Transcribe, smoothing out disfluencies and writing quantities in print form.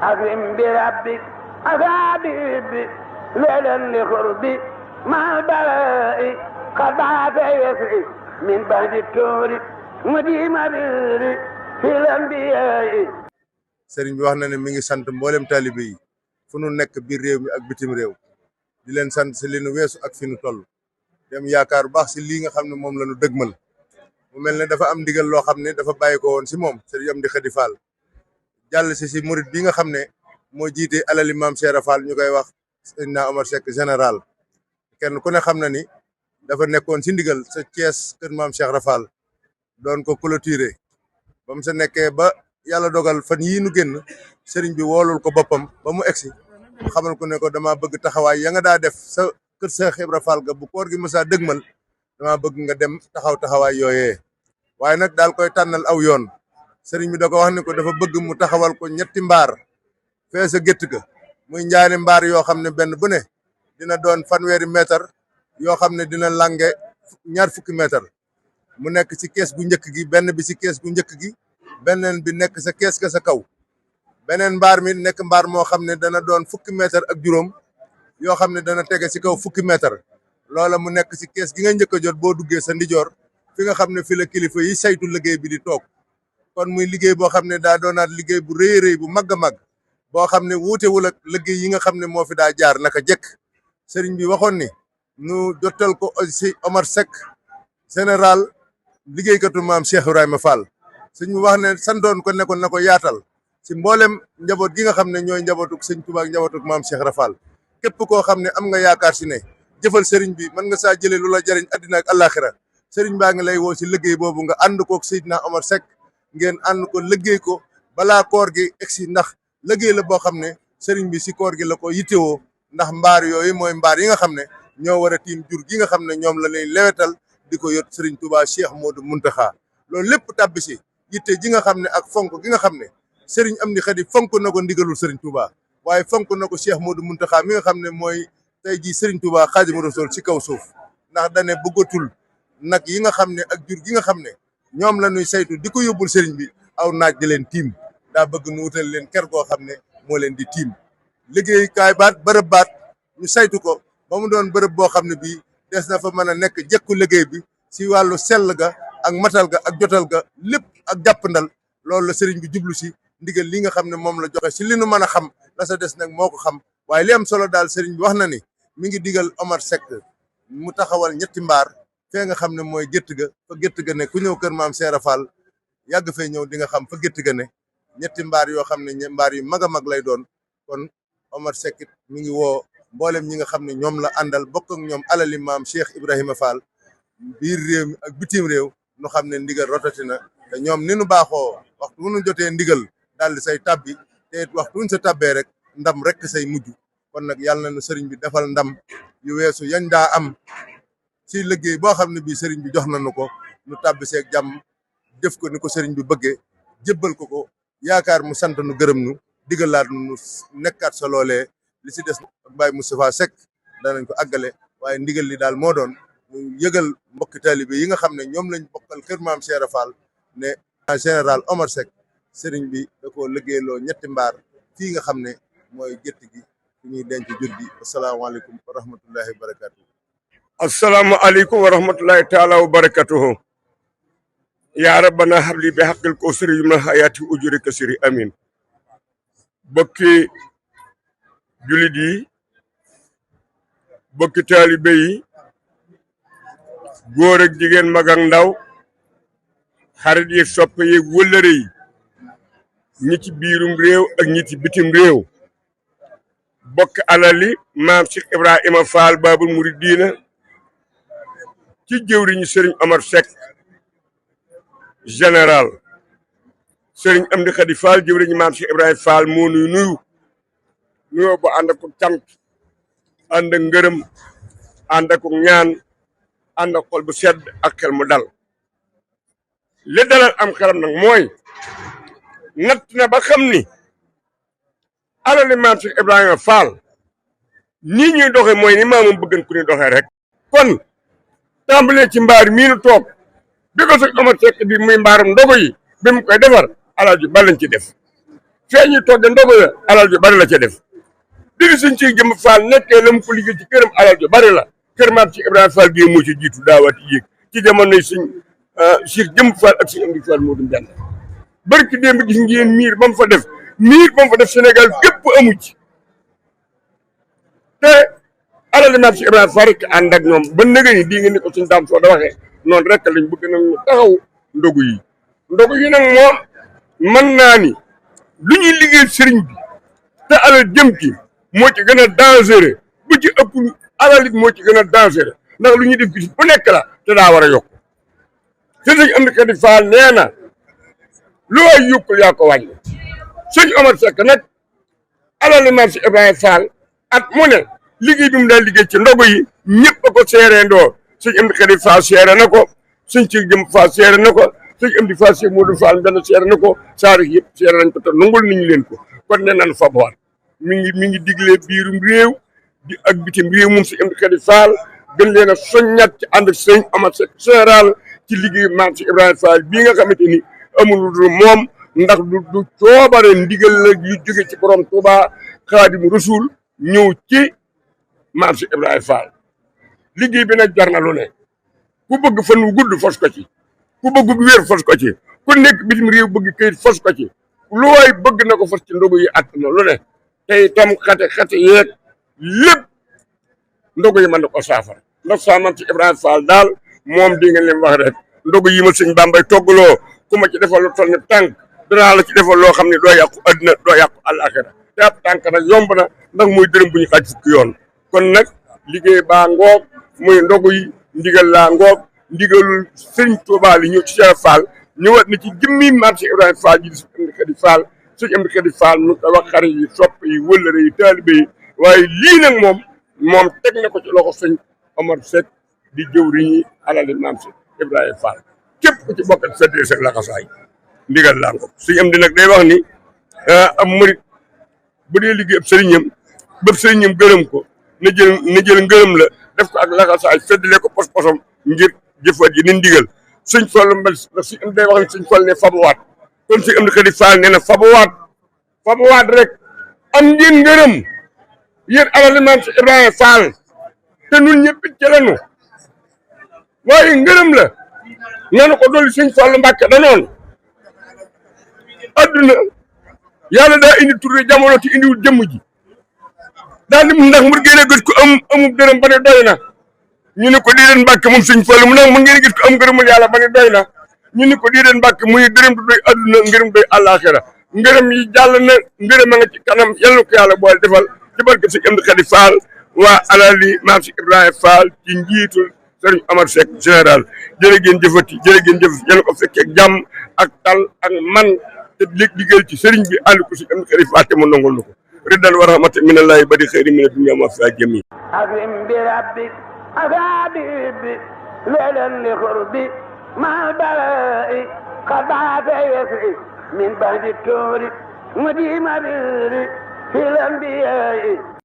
أكرم بربك أصابي ليلا لقربي مع البلاء قد بعث يسري من بعد التور مديم بيري في الأنبياء. sëriñ bi wax na ne mi ngi sant mboolem taalibe yi fu nu nekk biir réew mi ak bitim réew di leen sant si li nu weesu ak fi nu toll dem yaakaar bu baax si lii nga xam ne moom la nu dëgmal mu mel ne dafa am ndigal loo xam ne dafa bàyyi ko woon si moom sëriñ Amdi Khady Fall jàll si murit bi nga xam ne moo jiite alali maam Cheikh Fall ñu koy wax Seydina Omar Seck général kenn ku ne xam na ni dafa nekkoon si ndigal sa Thiès kër maam Cheikh Fall doon ko clôturer ba mu sa nekkee ba yàlla dogal fan yii nu génn sëriñ bi woolul ko boppam ba mu egsi mu xamal ko ne ko dama bëgg taxawaay ya nga daa def sa kër Cheikh Ibra Fall ga bu koor gi mësa dëgmal dama bëgg nga dem taxawaay yooyee waaye nag daal koy tànnal aw yoon sëriñ bi da ko wax ne ko dafa bëgg mu taxawal ko ñetti mbaar fee sa gétt ga muy njaani mbaar yoo xam ne benn bu ne dina doon fanweeri mètre yoo xam ne dina lange 20 mètre mu nekk ci kees gu njëkk gi benn bi ci kees gu njëkk gi beneen bi nekk sa kees ka sa kaw beneen mbaar mi nekk mbaar moo xam ne dana doon 10 mètre ak juróom yoo xam ne dana tege ci kaw 10 mètre loola mu nekk ci kees gi nga njëkk a jot boo duggee sa ndijoor fi nga xam ne fi la kilifa yi saytu liggéey bi di toog kon muy liggéey boo xam ne daa doonaat liggéey bu rëy rëy bu mag a mag boo xam ne wuutewul ak liggéey yi nga xam ne moo fi daa jaar naka jekk sëriñ bi waxoon ni nu jotal ko si Omar Seck général liggéeykatu maam Cheikh Ibrahima Fall sëñ bi wax ne santoon ko nekkoon na ko yaatal si mboolem njaboot gi nga xam ne ñooy njabootuk sëñ Tuubaa ak njabootuk maam Cheikh Ibra Fall képp koo xam ne am nga yaakaar si ne jëfal sëriñ bi mën nga saa jëlee lu la jariñ addina ak àllaaxira sëriñ baa ngi lay woo si liggéey boobu nga ànd kook Seydina Omar Seck ngeen ànd ko liggéey ko balaa koor gi egsi ndax liggéey la boo xam ne sëriñ bi si koor gi la ko yittewoo ndax mbaar yooyu mooy mbaar yi nga xam ne ñoo war a tiim jur gi nga xam ne ñoom la lay lewetal di ko yot sëriñ Touba Cheikh Modou Mountakha loolu lépp tàbbi si yitte ji nga xam ne ak fonk gi nga xam ne sëriñ Amdi Khady fonk na ko ndigalul sëriñ Touba waaye fonk na ko Cheikh Modou Mountakha mi nga xam ne mooy tey jii sëriñ Touba Xaadimu Rasuul ci kaw suuf ndax dane bëggatul nag yi nga xam ne ak jur gi nga xam ne ñoom la ñuy saytu di ko yóbbul sëriñ bi aw naaj di leen tiim daa bëgg nu wutal leen ker goo xam ne moo leen di tiim liggéey kaay baat bërëb baat ñu saytu ko ba mu doon bërëb boo xam ne bii des na fa mën a nekk jekku liggéey bi si wàllu sell ga ak matal ga ak jotal ga lépp ak jàppandal loolu la sëriñ bi jublu si ndigal li nga xam ne moom la joxe si li nu mën a xam la sa des nag moo ko xam waaye li am solo daal sëriñ bi wax na ni mi ngi digal Omar Seck mu taxawal ñetti mbaar fee nga xam ne mooy gétt ga fa gétt ga ne ku ñëw kër maam Cheikh Fall yàgg fee ñëw di nga xam fa gétt ga ne ñetti mbaar yoo xam ne mbaar yu mag a mag lay doon kon Omar Seck mi ngi woo mboolem ñi nga xam ne ñoom la àndal bokk ak ñoom alali maam Cheikh Ibrahima Fall biir réew mi ak bitim réew nu xam ne ndigal rotati na te ñoom ni nu baaxoo waxtu wu nu jotee ndigal daal di say tabbi te waxtu wuñ sa tabbee rek ndam rek say mujj kon nag yàlla na nu sëriñ bi defal ndam yu weesu yañ daa am ci liggéey boo xam ne bii sëriñ bi jox nañu ko nu tabbi seeg jàmm def ko ni ko sëriñ bi bëggee jébbal ko ko yaakaar mu sant nu gërëm nu digalaat nu nekkaat sa loolee li si des ak Baye Moustapha Seck danañ ko àggale waaye ndigal li daal moo doon mu yëgal mbokki taalibe yi nga xam ne ñoom lañ bokkal kër maam Cheikh Fall ne en général Omar Seck sëriñ bi da koo liggéeyloo ñetti mbaar fii nga xam ne mooy gétt gi fi ñuy denc jur gi asalaamaaleykum wa rahmatullahi wa barakatuh asalaamaaleykum wa rahmatullahi taala wa barakatuhu yaa rabbana habli bi haqqil kawsari yumna hayati ujuri kasiri amin bokki julit yi bokki taalibe yi góor ak jigéen mag ak ndaw xarit yi soppe yi wëllëre yi ñi ci biirum réew ak ñi ci bitim réew bokk alali maam Cheikh Ibrahima Fall Babul Mouridina ci jëwriñu sëriñ Omar Seck général sëriñ Amdi Khady Fall jëwriñu maam Cheikh Ibrahima Fall moo nuy nuyu nuyoo bu ànd ak cant ànd ak ngërëm ànd ak ñaan ànd ak xol bu sedd ak xel mu dal li dalal am xelam nag mooy natt na ba xam ni alali maam Cheikh Ibrahima Fall nii ñuy doxe mooy ni maamam bëggan ku ni doxee rek kon tàmbalee ci mbaar mii nu toog bi ko sëñ Omar Seck bi muy mbaaram ndogo yi bi mu koy defar alaaji ba lañ ci def feeñi togg ndogu la alal ju bari la ca def digi suñ ci jëm Fall nekkee la mu ko liggéey ci këram alal ju bari la kër maam ci Ibrahima Fall gi moo ci jiitu daawaati yéeg ci jamonoy suñ Cheikh jëm Fall ak suñ am di Fall moo dum benn barki démb gis ngeen miir ba mu fa def Sénégal gépp amu ci te alal maam ci Ibrahima Fall rek ànd ak ñoom ba nëgë ni di nga ni ko suñ daam soo da waxee noonu rek lañ bëgg nag ñu taxaw ndogu yi nag moom mën naa ni lu ñuy liggéey sëriñ bi te alal jëm ci moo ci gën a dangereux bu ci ëpp alal it moo ci gën a dangereux ndax lu ñuy def gis bu nekk la te daa war a yokk te sëñ Amdi Khady Fall nee na lu waay yokkul yaa ko wàññi sëñ Omar Seck nag alal maam si Ibrahima Fall at mu ne liggéey bi mu daal liggéey ci ndogu yi ñëpp a ko seereendoo sëñ Amdi Khady Fall seere na ko sëñ ci jëm Fall seere na ko sëñ Amdi Fall si Modou Fall benn seere na ko saari yëpp seere nañ ko te nangul nañu leen ko kon nee nañ fa boor mi ngi digle biirum réew di ak bitim réew moom sëñ Amdi Khady Fall gën leen a soññat ci ànd ak sëñ Omar Seck général ci liggéey maam si Ibrahima Fall bii nga xamante ni amul lu moom ndax du coobare ndigal la yu jóge ci borom Touba Xaadimu Rasuul ñëw ci maam si Ibrahima Fall liggéey bi nag jar na lu ne ku bëgg fan wu gudd fos ko ci ku bëgg wér fos ko ci ku nekk bitim réew bëgg këyit fos ko ci lu waay bëgg na ko fos ci ndogu yi at na lu ne te itam xate yeeg lépp ndogu yi mën na ko saafara ndax saa maam si Ibrahima Fall daal moom di nga leen wax rek ndogu yi ma sëñ Bambay toggaloo ku ma ci defal lu toll ne tànk danaa la ci defal loo xam ne doo yàqu adduna doo yàqu àllaaxira te ab tànk nag yomb na ndax muy dërëm bu ñu xaaj fukki yoon kon nag liggéey baa ngoog muy ndogu yi ndigal laa ngoog ndigalul sëñ Touba li ñëw ci Cheikh Fall ñëwaat na ci jëmmi maam si Ibrahima Fall ji di sëñ Amdi Khady Fall sëñ Amdi Khady Fall mu ko wax xarit yi sopp yi wëllëre yi taalibe yi waaye lii nag moom teg na ko ci loxo sëñ Omar Seck di jëwriñ yi alali maam si Ibrahima Fall képp ku ci bokkat feddee sek laxasaay ndigal laa ngoog sëñ Amdi nag day wax ni am murit bu dee liggéey ab sëriñam gërëm ko na jël ngërëm la def ko ak laxasaay feddale ko pos-posam ngir jëfat yi ni ndigal sëñ Fall mbal sëñ Amdi day wax ni sëñ Fall ne fabuwaat kon sëñ Amdi Khady Fall nee na fabuwaat rek am ngeen ngërëm yéen alal maam si Ibrahima Fall te nun ñëpp ci lañu waaye ngërëm la nanu ko dolli sëñ Fall Mbàkke danoon adduna yàlla daa indi turne jamono te indiwul jëmm ji daal di ndax mu ngeen a gis ko amub dërëm ba ne doy na ñu ne ko déedéet Mbàkke moom sëñ Fall mu ndax mu ngeen a gis ko am ngërëmul yàlla ba ne doy na ñu ne ko déedéet Mbàkke muy dërëm du doy adduna ngërëm doy àllaaxira ngërëm yi jàll na ngërëm a nga ci kanam yal na ko yàlla boole defal ci barke sëñ Amdi Khady Fall waa alali maam si Ibrahima Fall ci njiitul sëriñ Omar Seck général jërë ngeen jëfati yal na ko fekkee jàmm ak tal ak man te liggéeyal ci sëriñ bi ànd ko sëñ Amdi Khady Fall te mu nangol na ko riddan wa rahmatan minallahi badi xëyri mina dunya ma fiha jami أكرم بربك أفابيب ليلا لقربي مع البلاء قد عاد يسري من بعد التور مديم بيري في الأنبياء